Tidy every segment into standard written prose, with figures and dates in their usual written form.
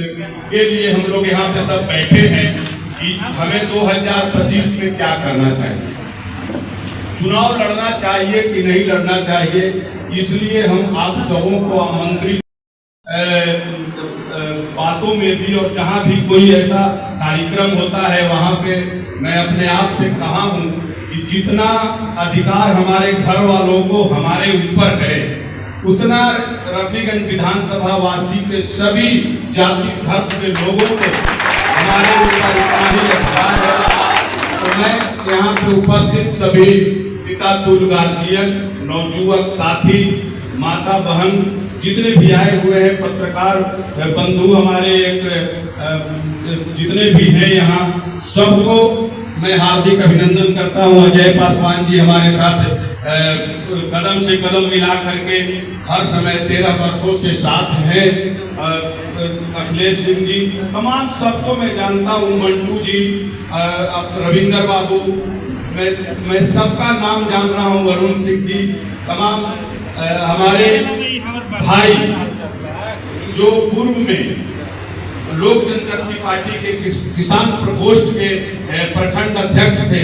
के लिए हम लोग यहाँ पे सब बैठे हैं कि हमें 2025 में क्या करना चाहिए, चुनाव लड़ना चाहिए कि नहीं लड़ना चाहिए। इसलिए हम आप सबों को आमंत्रित बातों में भी और जहाँ भी कोई ऐसा कार्यक्रम होता है वहाँ पे मैं अपने आप से कहा हूँ कि जितना अधिकार हमारे घर वालों को हमारे ऊपर है उतना रफीगंज विधानसभा वासी के सभी जाति धर्म के लोगों को हमारे ऊपर इतना ही अधिकार है। तो मैं यहाँ पे उपस्थित सभी पिता तुल्य गार्जियन, नवयुवक साथी, माता बहन जितने भी आए हुए हैं, पत्रकार बंधु हमारे जितने भी हैं यहाँ, सबको मैं हार्दिक अभिनंदन करता हूँ। अजय पासवान जी हमारे साथ कदम से कदम मिला करके हर समय 13 वर्षों से साथ हैं। अखिलेश सिंह जी, तमाम सबको मैं जानता हूँ, मंटू जी, रविंदर बाबू, मैं सबका नाम जान रहा हूँ, वरुण सिंह जी, तमाम हमारे भाई जो पूर्व में लोक जनशक्ति पार्टी के किसान प्रकोष्ठ के प्रखंड अध्यक्ष थे,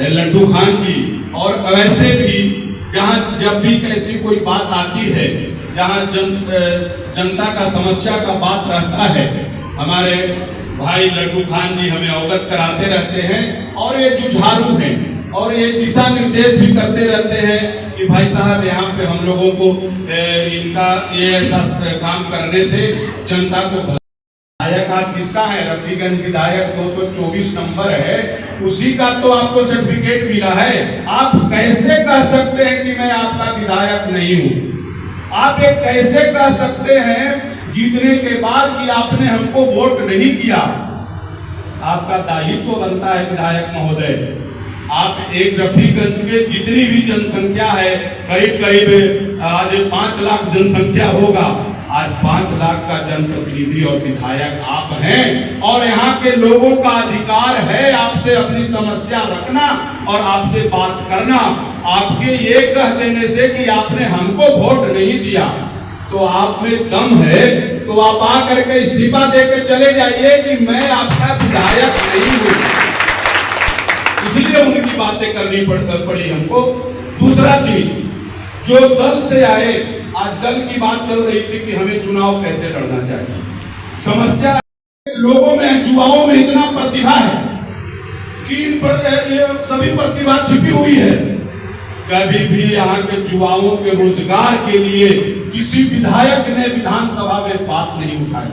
लड्डू खान जी, और वैसे भी जहां जब भी ऐसी कोई बात आती है, जहां जनता का समस्या का बात रहता है, हमारे भाई लड्डू खान जी हमें अवगत कराते रहते हैं और ये जुझारू हैं और ये दिशा निर्देश भी करते रहते हैं कि भाई साहब यहाँ पे हम लोगों को इनका ये ऐसा काम करने से जनता को। विधायक आप किसका है? रफीगंज विधायक 224 नंबर है, उसी का तो आपको सर्टिफिकेट मिला है। आप कैसे कह सकते हैं कि मैं आपका विधायक नहीं हूँ? आप ये कैसे कह सकते हैं जीतने के बाद कि आपने हमको वोट नहीं किया? आपका दायित्व तो बनता है विधायक महोदय, आप एक रफीगंज के जितनी भी जनसंख्या है, करीब आज 5 लाख जनसंख्या होगा, आज 5 लाख का जनप्रतिनिधि और विधायक आप हैं और यहाँ के लोगों का अधिकार है आपसे अपनी समस्या रखना और आपसे बात करना। आपके ये कह देने से कि आपने हमको वोट नहीं दिया तो आप में दम है तो आप आकर के इस्तीफा देकर चले जाइए कि मैं आपका विधायक नहीं हूँ। इसलिए उनकी बातें करनी पड़ी हमको। दूसरा चीज, जो दल से आए, आज दल की बात चल रही थी कि हमें चुनाव कैसे लड़ना चाहिए। समस्या लोगों में, युवाओं में इतना प्रतिभा है कि ये सभी प्रतिभा छिपी हुई है। कभी भी यहाँ के युवाओं के रोजगार के लिए किसी विधायक ने विधानसभा में बात नहीं उठाई।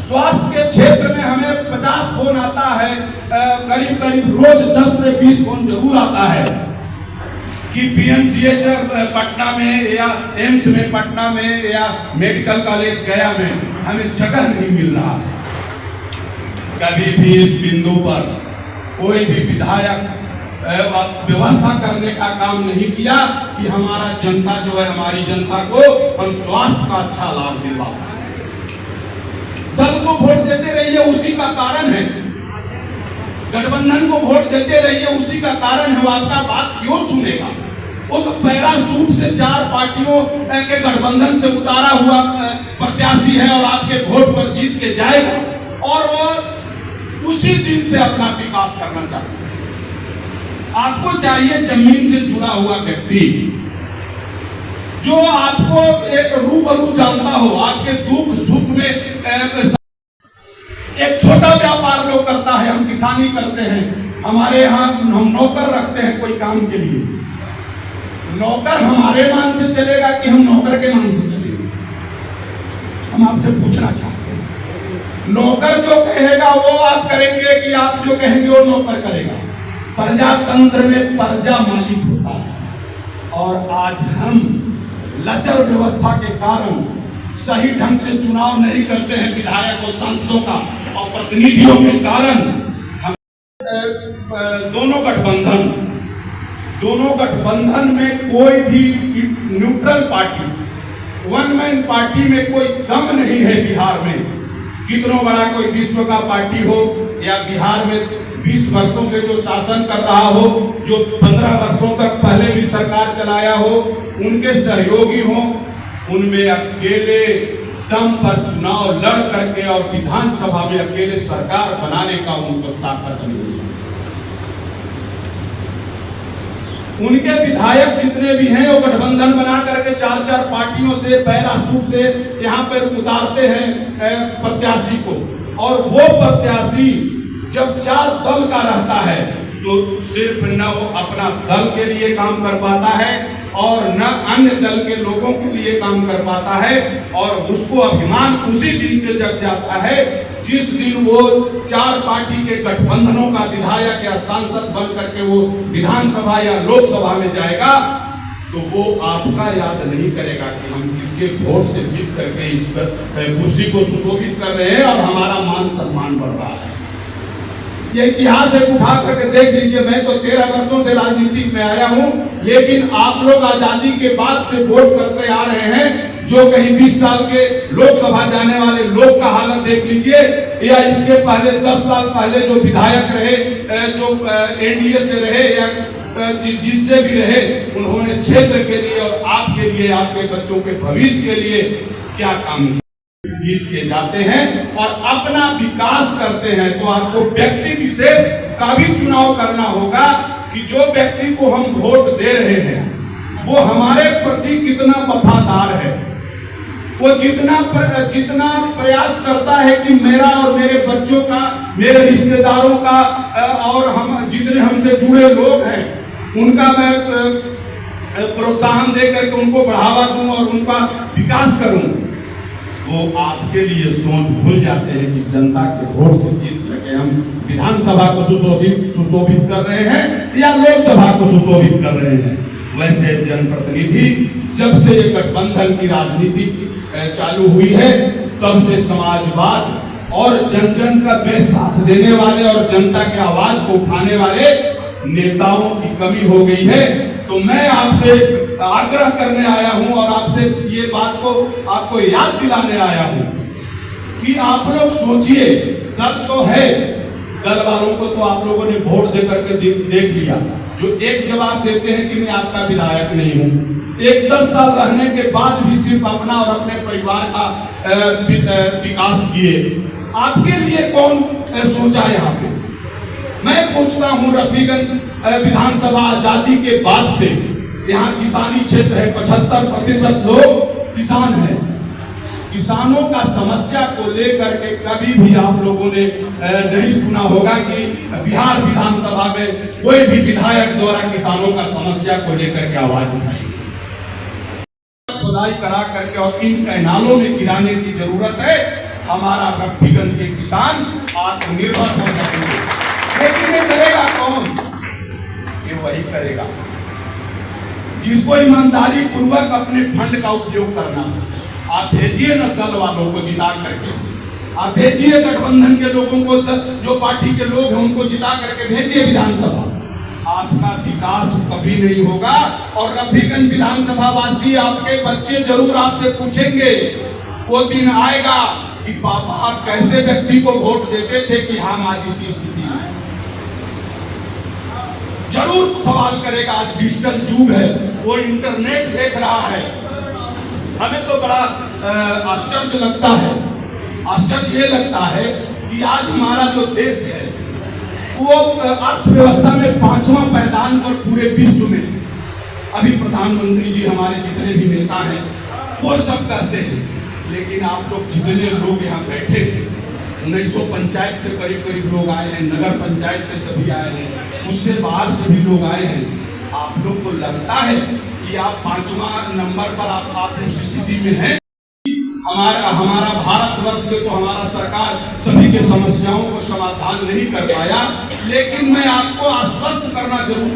स्वास्थ्य के क्षेत्र में हमें 50 फोन आता है, करीब रोज 10 से 20 फोन जरूर आता है कि पीएमसीएच पटना में या एम्स में पटना में या मेडिकल कॉलेज गया में हमें जगह नहीं मिल रहा है। कभी भी इस बिंदु पर कोई भी विधायक व्यवस्था करने का काम नहीं किया कि हमारा जनता जो है, हमारी जनता को हम स्वास्थ्य का अच्छा लाभ दिलवा पाए। दल को वोट देते रहिए, उसी का कारण है। गठबंधन को वोट देते रहिए, उसी का कारण है। वो आपका बात क्यों सुनेगा? वो तो पैराशूट से 4 पार्टियों के गठबंधन से उतारा हुआ प्रत्याशी है और आपके वोट पर जीत के जाएगा और वो उसी दिन से अपना विकास करना चाहता है। आपको चाहिए जमीन से जुड़ा हुआ व्यक्ति जो आपको एक रूबरू जानता हो, आपके दुख सुख में। एक छोटा व्यापार लोग करता है, हम किसानी करते हैं, हमारे यहाँ हम नौकर रखते हैं कोई काम के लिए। नौकर हमारे मान से चलेगा कि हम नौकर के मान से चलेंगे? हम आपसे पूछना चाहते हैं। नौकर जो कहेगा वो आप करेंगे कि आप जो कहेंगे वो नौकर करेगा? प्रजातंत्र में प्रजा मालिक होता है और आज हम लचर व्यवस्था के कारण सही ढंग से चुनाव नहीं करते हैं विधायक और सांसदों का और प्रतिनिधियों के कारण हम दोनों गठबंधन में कोई भी neutral party, one man party में कोई दम नहीं है। बिहार में कितना बड़ा कोई विश्व का पार्टी हो या बिहार में 20 वर्षों से जो शासन कर रहा हो, जो 15 वर्षों तक पहले भी सरकार चलाया हो, उनके सहयोगी हो, उनमें अकेले दम पर चुनाव लड़ करके और विधानसभा में अकेले सरकार बनाने का उनको ताकत नहीं है। उनके विधायक जितने भी हैं वो गठबंधन बना करके 4-4 पार्टियों से पैरासूट से यहाँ पर उतारते हैं प्रत्याशी को, और वो प्रत्याशी जब 4 दल का रहता है तो सिर्फ न वो अपना दल के लिए काम कर पाता है और न अन्य दल के लोगों के लिए काम कर पाता है, और उसको अभिमान उसी दिन से जग जाता है जिस दिन वो 4 पार्टी के गठबंधनों का विधायक या सांसद बन करके वो विधानसभा या लोकसभा में जाएगा, तो वो आपका याद नहीं करेगा कि हम किसके वोट से जीत करके इस कुर्सी को सुशोभित कर रहे हैं और हमारा मान सम्मान बढ़ रहा है। ये इतिहास एक उठा करके देख लीजिए। मैं तो 13 वर्षों से राजनीति में आया हूँ, लेकिन आप लोग आजादी के बाद से वोट करते आ रहे हैं। जो कहीं 20 साल के लोकसभा जाने वाले लोग का हालत देख लीजिए, या इसके पहले 10 साल पहले जो विधायक रहे, जो एनडीए से रहे या जिससे भी रहे, उन्होंने क्षेत्र के लिए और आपके लिए, आपके बच्चों के भविष्य के लिए क्या काम किया। जीत के जाते हैं और अपना विकास करते हैं, तो आपको व्यक्ति विशेष का भी चुनाव करना होगा कि जो व्यक्ति को हम वोट दे रहे हैं वो हमारे प्रति कितना वफादार है, वो जितना प्रयास करता है कि मेरा और मेरे बच्चों का, मेरे रिश्तेदारों का और हम जितने हमसे जुड़े लोग हैं उनका मैं प्रोत्साहन दे करके उनको बढ़ावा दूं और उनका विकास करूं। वो आपके लिए सोच भूल जाते हैं कि जनता के वोट से जीत करके हम विधानसभा को सुशोभित कर रहे हैं या लोकसभा को सुशोभित कर रहे हैं। वैसे जनप्रतिनिधि जब से ये गठबंधन की राजनीति चालू हुई है तब से समाजवाद और जन जन का बेसाथ देने वाले और जनता की आवाज को उठाने वाले नेताओं की कमी हो गई है। तो मैं आपसे आग्रह करने आया हूं और आपसे ये बात को आपको याद दिलाने आया हूं कि आप लोग सोचिए, दल तो है, दल वालों को तो आप लोगों ने वोट दे करके देख लिया, जो एक जवाब देते हैं कि मैं आपका विधायक नहीं हूं, एक 10 साल रहने के बाद भी सिर्फ अपना और अपने परिवार का विकास किए। आपके लिए कौन सोचा यहाँ पे? मैं पूछता हूँ, रफीगंज विधानसभा आजादी के बाद से यहाँ किसानी क्षेत्र है, 75% लोग किसान हैं। किसानों का समस्या को लेकर के कभी भी आप लोगों ने नहीं सुना होगा कि बिहार विधानसभा में कोई भी विधायक द्वारा किसानों का समस्या को लेकर के आवाज उठाई। खुदाई करा करके और इन कैनालों में गिराने की जरूरत है। हमारा रफीगंज के किसान आत्मनिर्भर हो सकेंगे, लेकिन ये करेगा कौन? ये वही करेगा जिसको ईमानदारी पूर्वक अपने फंड का उपयोग करना। आप भेजिए ना दल वालों को जिता करके, आप भेजिए गठबंधन के लोगों को, जो पार्टी के लोग हैं उनको जिता करके भेजिए विधानसभा। आपका विकास कभी नहीं होगा और रफीगंज विधानसभा वासी, आपके बच्चे जरूर आपसे पूछेंगे, वो दिन आएगा कि पापा आप कैसे व्यक्ति को वोट देते थे कि हम आज इसी स्थिति में। जरूर सवाल करेगा। आज डिजिटल युग है, वो इंटरनेट देख रहा है। हमें तो बड़ा आश्चर्य लगता है, आश्चर्य ये लगता है कि आज हमारा जो देश है वो अर्थव्यवस्था में 5वां पायदान पर पूरे विश्व में। अभी प्रधानमंत्री जी, हमारे जितने भी नेता हैं वो सब कहते हैं, लेकिन आप लोग जितने लोग यहाँ बैठे हैं, 1900 पंचायत से करीब लोग आए हैं, नगर पंचायत से सभी आए हैं, उससे बाहर से भी लोग आए हैं। आप लोग को लगता है कि आप 5वां नंबर पर आप उस स्थिति में हैं? हमारा भारतवर्ष के तो हमारा सरकार सभी के समस्याओं को समाधान नहीं कर पाया, लेकिन मैं आपको आश्वस्त करना जरूर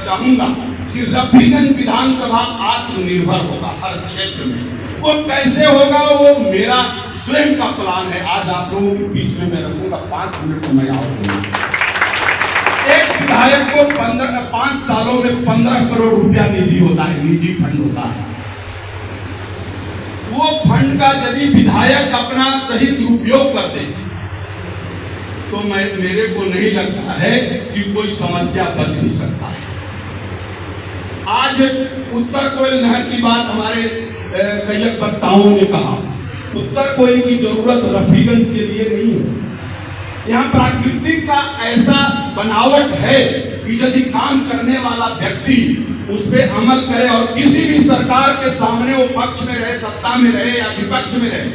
चाहूंगा कि रफीगंज विधानसभा आत्मनिर्भर होगा हर क्षेत्र में। वो कैसे होगा, वो मेरा स्वयं का प्लान है। आज आप लोगों के बीच में मैं रखूंगा 5 मिनट समय आओ। एक विधायक को 5 सालों में 15 करोड़ रुपया निधि होता है, निजी फंड होता है। वो फंड का यदि विधायक अपना सही दुरुपयोग कर दे तो मेरे को नहीं लगता है कि कोई समस्या बच नहीं सकता है। आज उत्तर कोयल नहर की बात हमारे कई वक्ताओं ने कहा, उत्तर कोयल की जरूरत रफीगंज के लिए नहीं है। यहाँ प्राकृतिक का ऐसा बनावट है कि यदि काम करने वाला व्यक्ति उस पर अमल करे और किसी भी सरकार के सामने वो पक्ष में रहे, सत्ता में रहे या विपक्ष में रहे,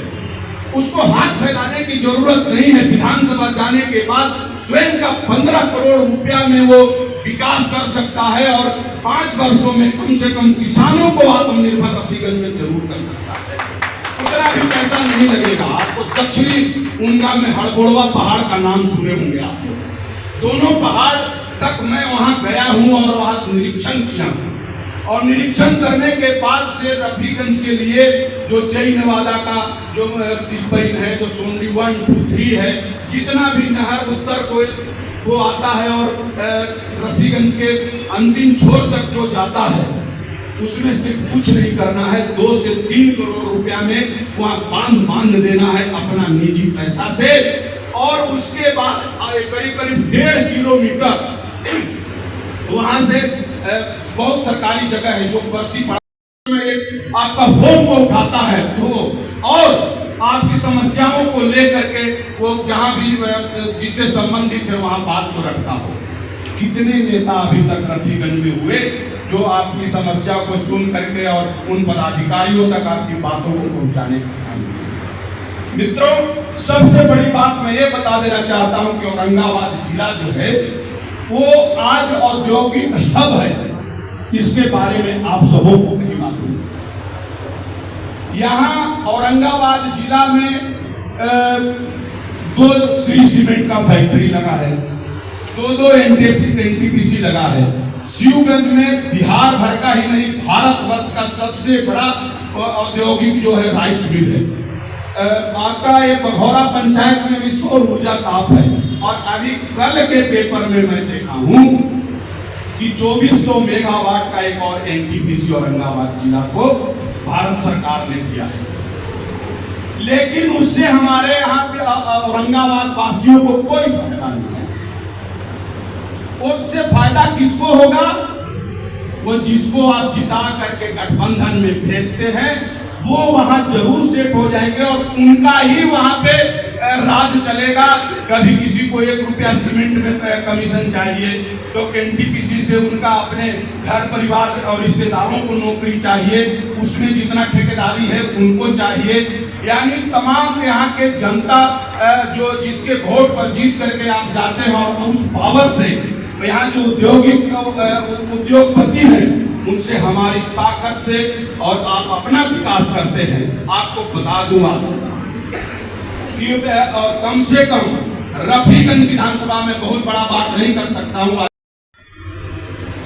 उसको हाथ फैलाने की जरूरत नहीं है। विधानसभा जाने के बाद स्वयं का 15 करोड़ रुपया में वो विकास कर सकता है और 5 वर्षों में कम से कम किसानों को आत्मनिर्भर रफीगंज में जरूर कर सकता है। उतना भी पैसा नहीं लगेगा आपको। दक्षिणी उनका में हड़गोड़वा पहाड़ का नाम सुने होंगे आप लोग। दोनों पहाड़ तक मैं वहां गया हूं और वहां निरीक्षण किया हूं और निरीक्षण करने के बाद से रफीगंज के लिए जो जय नवादा का जो पिछबईन है, जो सोंडी 1, 2, 3 है, जितना भी नहर उत्तर कोयल वो आता है और रफीगंज के अंतिम छोर तक जो जाता है, उसमें सिर्फ कुछ नहीं करना है, 2 से 3 करोड़ रुपया में वहाँ बांध देना है अपना निजी पैसा से। और उसके बाद करीब 1.5 किलोमीटर वहां से बहुत सरकारी जगह है जो बढ़ती में आपका फोन को उठाता है तो और आपकी समस्याओं को लेकर के वो जहां भी जिससे संबंधित है वहां बात को रखता हो। कितने नेता अभी तक रफीगंज में हुए जो आपकी समस्या को सुन करके और उन पदाधिकारियों तक आपकी बातों को पहुंचाने का काम किया। मित्रों, सबसे बड़ी बात मैं ये बता देना चाहता हूं कि औरंगाबाद जिला जो है वो आज औद्योगिक हब है। इसके बारे में आप सबों को नहीं मालूम। यहाँ औरंगाबाद जिला में 2 श्री सीमेंट का फैक्ट्री लगा है, 2 एनटीपीसी लगा है। शिवगंज में बिहार भर का ही नहीं भारतवर्ष का सबसे बड़ा औद्योगिक जो है राइस मिल है। आपका ये बघौरा पंचायत में भी सौर ऊर्जा ताप है। और अभी कल के पेपर में मैं देखा हूं कि 2400 मेगावाट का एक और एनटीपीसी औरंगाबाद जिला को भारत सरकार ने दिया है। लेकिन उससे हमारे यहाँ पे औरंगाबाद वासियों को कोई फायदा नहीं है। उससे फायदा किसको होगा? वो जिसको आप जिता करके गठबंधन में भेजते हैं वो वहां जरूर सेट हो जाएंगे और उनका ही वहां पे राज चलेगा। कभी किसी को 1 रुपया सीमेंट में कमीशन चाहिए तो एनटीपीसी से उनका अपने घर परिवार और रिश्तेदारों को नौकरी चाहिए, उसमें जितना ठेकेदारी है उनको चाहिए। यानी तमाम यहाँ के जनता जो जिसके वोट पर जीत करके आप जाते हैं और उस पावर से यहाँ जो उद्योगपति हैं उनसे हमारी ताकत से और आप अपना विकास करते हैं। आपको बता दूं कि कम से कम रफीगंज विधानसभा में बहुत बड़ा बात नहीं कर सकता हूं।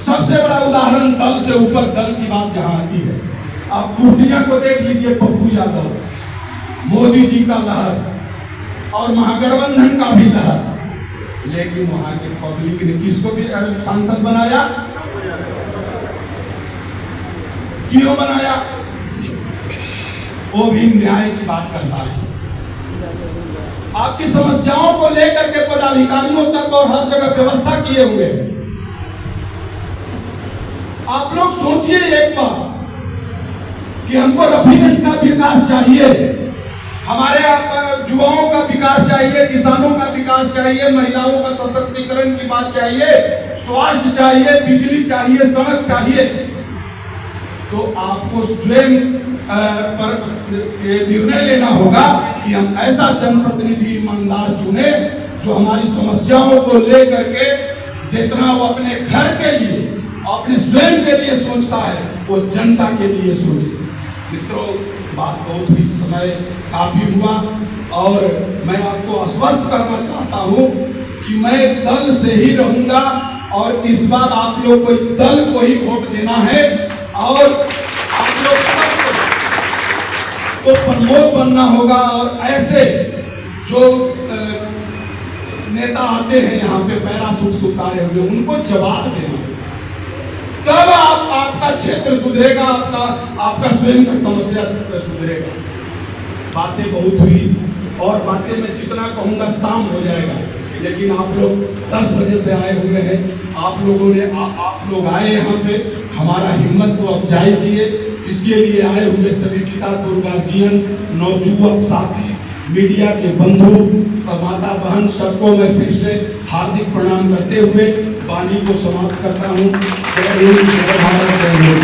सबसे बड़ा उदाहरण दल से ऊपर दल की बात जहां आती है, आप पूर्णिया को देख लीजिए। पप्पू यादव, मोदी जी का लहर और महागठबंधन का भी लहर, लेकिन वहां के पब्लिक ने किसको भी सांसद बनाया? क्यों बनाया? वो भी न्याय की बात करता है। आपकी समस्याओं को लेकर के पदाधिकारियों तक और हर जगह व्यवस्था किए हुए हैं। आप लोग सोचिए एक बार कि हमको रफीगंज का विकास चाहिए, हमारे युवाओं का विकास चाहिए, किसानों का विकास चाहिए, महिलाओं का सशक्तिकरण की बात चाहिए, स्वास्थ्य चाहिए, बिजली चाहिए, सड़क चाहिए। तो आपको स्वयं पर निर्णय लेना होगा कि हम ऐसा जनप्रतिनिधि ईमानदार चुने जो हमारी समस्याओं को लेकर के जितना वो अपने घर के लिए, अपने स्वयं के लिए सोचता है वो जनता के लिए सोचे। मित्रों, बात बहुत ही समय काफी हुआ और मैं आपको आश्वस्त करना चाहता हूँ कि मैं दल से ही रहूंगा और इस बार आप लोग को दल को ही वोट देना है और आप लोग को प्रमोद बनना होगा। और ऐसे जो नेता आते हैं यहाँ पे पैराशूट से उतारे हुए, उनको जवाब देना। तब आपका क्षेत्र सुधरेगा, आपका स्वयं का समस्या सुधरेगा। बातें बहुत हुई और बातें मैं जितना कहूँगा शाम हो जाएगा, लेकिन आप लोग 10 बजे से आए हुए हैं। आप लोगों ने आप लोग आए यहाँ पे, हमारा हिम्मत को अफजाई किए इसके लिए आए हुए सभी पिता तो गार्जियन, नौजुवक साथी, मीडिया के बंधु और माता बहन सबको मैं फिर से हार्दिक प्रणाम करते हुए वाणी को समाप्त करता हूँ। जय हिंद, जय भारत, जय हिंद।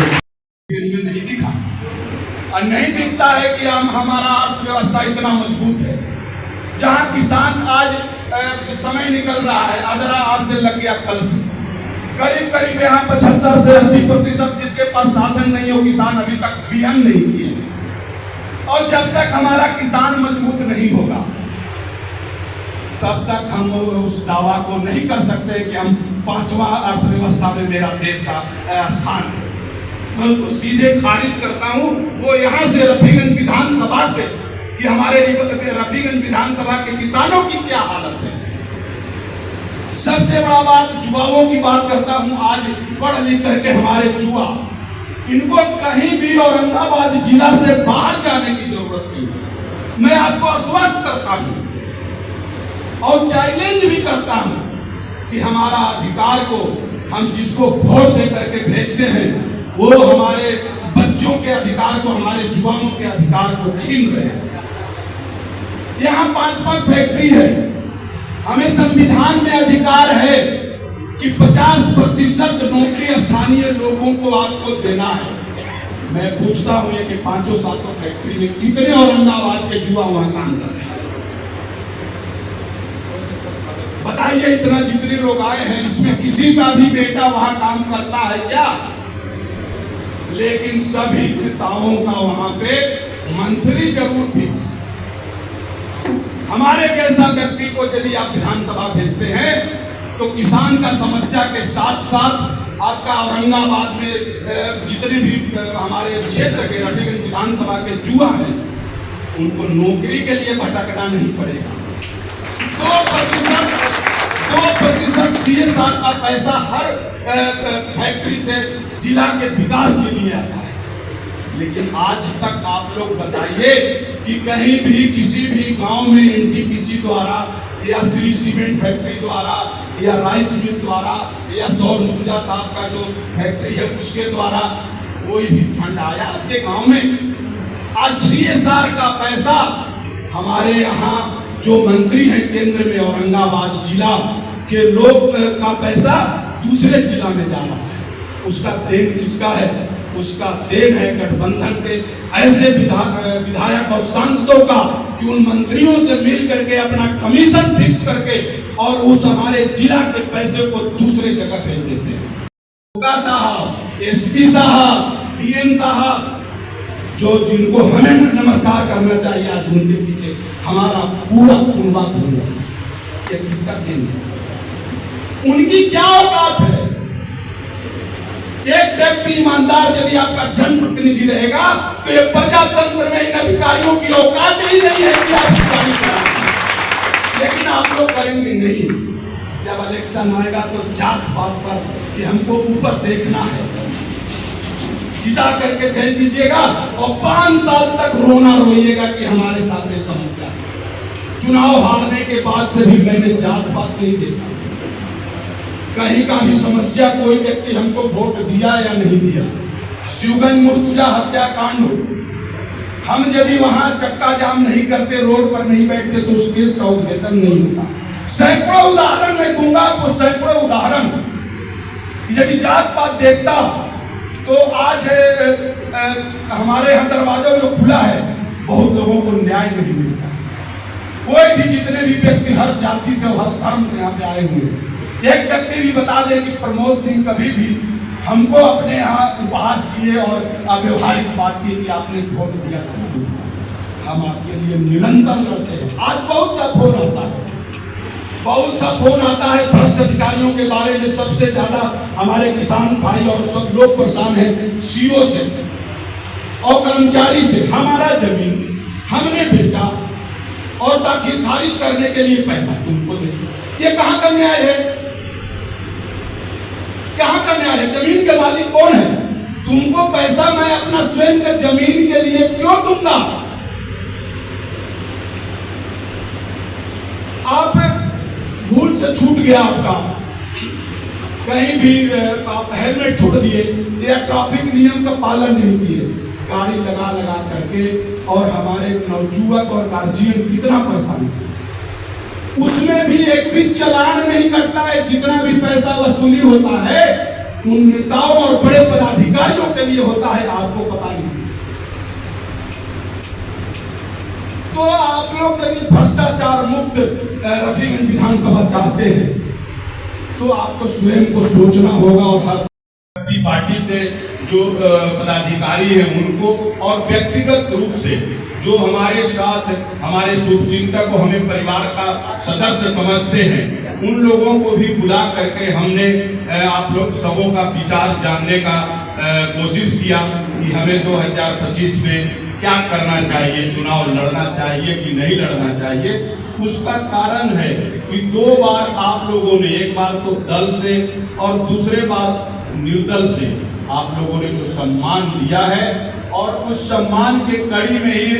नहीं दिखा और नहीं दिखता है कि हम हमारा अर्थव्यवस्था इतना मजबूत है, जहाँ किसान आज समय निकल रहा है, आदरा आज से लग गया कल से, करीब करीब यहाँ 75 से 80% जिसके पास साधन नहीं हो, किसान अभी तक बिहन नहीं किए। और जब तक हमारा किसान मजबूत नहीं होगा तब तक हम उस दावा को नहीं कर सकते कि हम 5वां अर्थव्यवस्था में मेरा देश का स्थान है। मैं उसको सीधे खारिज करता हूँ। वो यहाँ से रफीगंज विधानसभा से कि हमारे रफीगंज विधानसभा के किसानों की क्या हालत है। सबसे बड़ा बात युवाओं की बात करता हूँ। आज पढ़ लिख करके हमारे युवा, इनको कहीं भी औरंगाबाद जिला से बाहर जाने की जरूरत नहीं। मैं आपको आश्वस्त करता हूँ और चैलेंज भी करता हूँ कि हमारा अधिकार को हम जिसको वोट दे करके भेजते हैं वो हमारे बच्चों के अधिकार को, हमारे युवाओं के अधिकार को छीन रहे हैं। यहाँ 5 फैक्ट्री है। हमें संविधान में अधिकार है कि 50% नौकरी स्थानीय लोगों को आपको देना है। मैं पूछता हूँ ये कि 5-7 फैक्ट्री में कितने औरंगाबाद के युवा वहां काम कर रहे हैं? बताइए। इतना जितने लोग आए हैं इसमें किसी का भी बेटा वहां काम करता है क्या? लेकिन सभी नेताओं का वहां पे मंत्री जरूर फिक्स। हमारे जैसा व्यक्ति को यदि आप विधानसभा भेजते हैं तो किसान का समस्या के साथ साथ आपका औरंगाबाद में जितने भी हमारे क्षेत्र के रफीगंज विधानसभा के युवा हैं उनको नौकरी के लिए भटकना नहीं पड़ेगा। 2% CSR का पैसा हर फैक्ट्री से जिला के विकास के लिए आता है। लेकिन आज तक आप लोग बताइए कि कहीं भी किसी भी गांव में NTPC द्वारा या श्री सीमेंट फैक्ट्री द्वारा या राइस मिल द्वारा या सौर ऊर्जा ताप का जो फैक्ट्री है उसके द्वारा कोई भी फंड आया आपके गांव में? आज CSR का पैसा हमारे यहाँ जो मंत्री हैं केंद्र में, औरंगाबाद जिला के लोग का पैसा दूसरे जिला में जा रहा है। उसका देन किसका है? उसका देन है गठबंधन के ऐसे विधायक और सांसदों का कि उन मंत्रियों से मिल करके अपना कमीशन फिक्स करके और उस हमारे जिला के पैसे को दूसरे जगह भेज देते हैं। साहब, SP साहब, DM साहब, जो जिनको हमें नमस्कार करना चाहिए, आज उनके पीछे हमारा पूरा कुनबा घूम रहा है। ये किसका देन है? उनकी क्या औकात है? एक व्यक्ति ईमानदार यदि आपका जनप्रतिनिधि रहेगा तो ये प्रजातंत्र में इन अधिकारियों की औकात ही नहीं है कि आप अधिकारी कराएं। लेकिन आप लोग करेंगे नहीं। जब इलेक्शन आएगा तो जात पात पर कि हमको ऊपर देखना है, जिता करके भेज दीजिएगा और 5 साल तक रोना रोइएगा कि हमारे साथ ये समस्या है। चुनाव हारने के बाद से भी मैंने जात पात नहीं देखा, कहीं का भी समस्या कोई व्यक्ति हमको वोट दिया या नहीं दिया। शिवगंज मुर्तुजा हत्याकांड, हम यदि वहां चक्का जाम नहीं करते, रोड पर नहीं बैठते तो उस केस का उद्घाटन नहीं होता। सैकड़ों उदाहरण मैं दूंगा आपको, सैकड़ों उदाहरण। यदि जात पात देखता तो आज हमारे यहाँ दरवाजा जो खुला है, बहुत लोगों को न्याय नहीं मिलता। कोई भी जितने भी व्यक्ति हर जाति से हर धर्म से यहाँ पे आए हुए हैं, एक व्यक्ति भी बता दे कि प्रमोद सिंह कभी भी हमको अपने यहाँ उपहास किए और अव्यवहारिक बात की कि आपने वोट दिया। हम आपके लिए निरंतर लड़ते हैं। आज बहुत सा फोन आता है, बहुत सा फोन आता है भ्रष्ट अधिकारियों के बारे में। सबसे ज्यादा हमारे किसान भाई और सब लोग परेशान हैं CO से और कर्मचारी से। हमारा जमीन हमने बेचा और ताकि खारिज करने के लिए पैसा तुमको दे। ये कहाँ का न्याय है? कहाँ का न्याय है? जमीन के मालिक कौन है? तुमको पैसा मैं अपना स्वयं के जमीन के लिए क्यों दूंगा? आप भूल से छूट गया आपका, कहीं भी आप हेलमेट छोड़ दिए या ट्रैफिक नियम का पालन नहीं किए, गाड़ी लगा लगा करके, और हमारे नवजुवक और गार्जियन कितना परेशान है। उसमें भी एक भी चालान नहीं कटता है। जितना भी पैसा वसूली होता है उन नेताओं और बड़े पदाधिकारियों के लिए होता है, आपको पता नहीं। तो आप लोग यदि भ्रष्टाचार मुक्त रफीगंज विधानसभा चाहते हैं तो आपको स्वयं को सोचना होगा, और हर पार्टी से जो पदाधिकारी हैं उनको, और व्यक्तिगत रूप से जो हमारे साथ हमारे शुभचिंतक को हमें परिवार का सदस्य समझते हैं, उन लोगों को भी बुला करके हमने आप लोग सबों का विचार जानने का कोशिश किया कि हमें 2025 में क्या करना चाहिए, चुनाव लड़ना चाहिए कि नहीं लड़ना चाहिए। उसका कारण है कि 2 बार आप लोगों ने, एक बार तो दल से और दूसरे बार निर्दल से आप लोगों ने जो सम्मान दिया है, और उस सम्मान के कड़ी में ही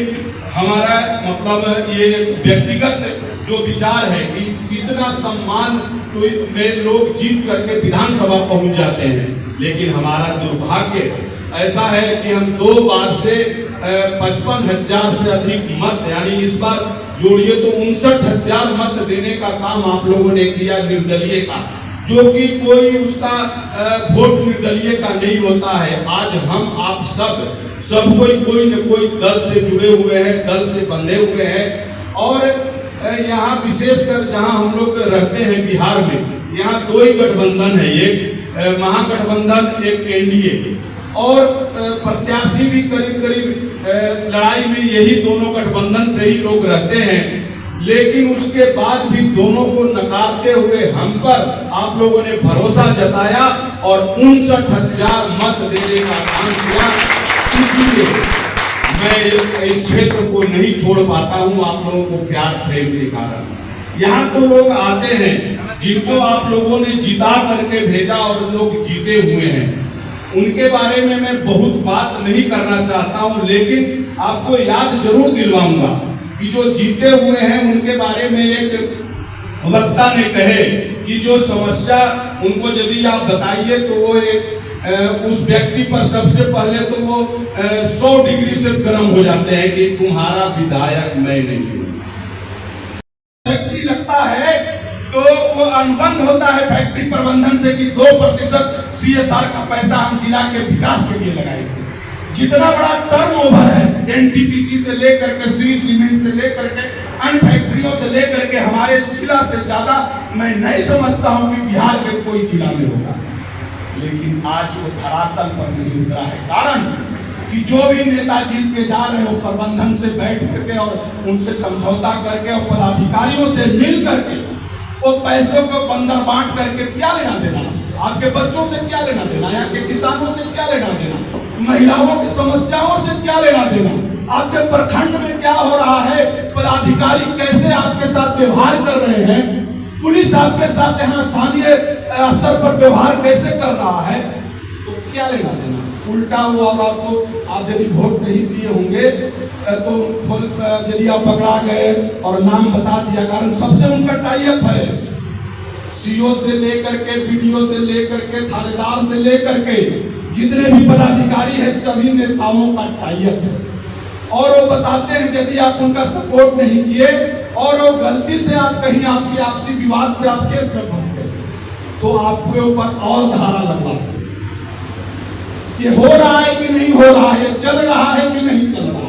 हमारा मतलब ये व्यक्तिगत जो विचार है कि इतना सम्मान तो में लोग जीत करके विधानसभा पहुंच जाते हैं, लेकिन हमारा दुर्भाग्य ऐसा है कि हम 2 बार से 55,000 से अधिक मत, यानी इस बार जोड़िए तो 59,000 मत देने का काम आप लोगों ने किया निर्दलीय का, जो कि कोई उसका वोट निर्दलीय का नहीं होता है। आज हम आप सब कोई न कोई दल से जुड़े हुए हैं, दल से बंधे हुए हैं, और यहाँ विशेषकर जहाँ हम लोग रहते हैं बिहार में, यहाँ 2 ही गठबंधन है, एक महागठबंधन, एक एनडीए, और प्रत्याशी भी करीब करीब लड़ाई में यही दोनों गठबंधन से ही लोग रहते हैं। लेकिन उसके बाद भी दोनों को नकारते हुए हम पर आप लोगों ने भरोसा जताया और 59,000 मत देने का काम किया। इसलिए मैं इस क्षेत्र को नहीं छोड़ पाता हूं आप लोगों को प्यार प्रेम के कारण। यहाँ तो लोग आते हैं जिनको आप लोगों ने जिता करके भेजा और लोग जीते हुए हैं, उनके बारे में मैं बहुत बात नहीं करना चाहता हूं, लेकिन आपको याद जरूर दिलवाऊंगा कि जो जीते हुए हैं उनके बारे में एक वक्ता ने कहे कि जो समस्या उनको यदि आप बताइए तो वो उस व्यक्ति पर सबसे पहले तो वो 100 डिग्री से गर्म हो जाते हैं कि तुम्हारा विधायक मैं नहीं हूँ। फैक्ट्री लगता है तो वो अनुबंध होता है फैक्ट्री प्रबंधन से कि 2% CSR का पैसा हम जिला के विकास के लिए लगाएंगे। जितना बड़ा टर्नओवर है NTPC से लेकर के श्री सीमेंट से लेकर के अन्य फैक्ट्रियों से लेकर के हमारे जिला से ज्यादा मैं नहीं समझता हूं कि बिहार के कोई जिला में होगा, लेकिन आज वो धरातल पर नहीं उतरा है। कारण कि जो भी नेता जीत के जा रहे हो प्रबंधन से बैठ करके और उनसे समझौता करके और पदाधिकारियों से मिल करके वो पैसों को बंदर बांट करके क्या लेना देना आपसे, आपके बच्चों से क्या लेना देना, यहाँ के किसानों से क्या लेना देना, महिलाओं की समस्याओं से क्या लेना देना, आपके प्रखंड में क्या हो रहा है, पदाधिकारी कैसे आपके साथ व्यवहार कर रहे हैं, पुलिस आपके साथ यहाँ स्थानीय स्तर पर व्यवहार कैसे कर रहा है, तो क्या लेना देना। उल्टा हुआ और आपको आप यदि वोट नहीं दिए होंगे तो यदि आप पकड़ा गए और नाम बता दिया, कारण सबसे उनका टाई अप है, सीओ से लेकर के बीडीओ से लेकर के थानेदार से लेकर के जितने भी पदाधिकारी है सभी नेताओं का टाई अप है। और वो बताते हैं यदि आप उनका सपोर्ट नहीं किए और वो गलती से आप कहीं आपकी आपसी विवाद से आप केस में फंस गए तो आपके ऊपर और धारा लगवाते हैं। ये हो रहा है कि नहीं हो रहा है, चल रहा है कि नहीं चल रहा है।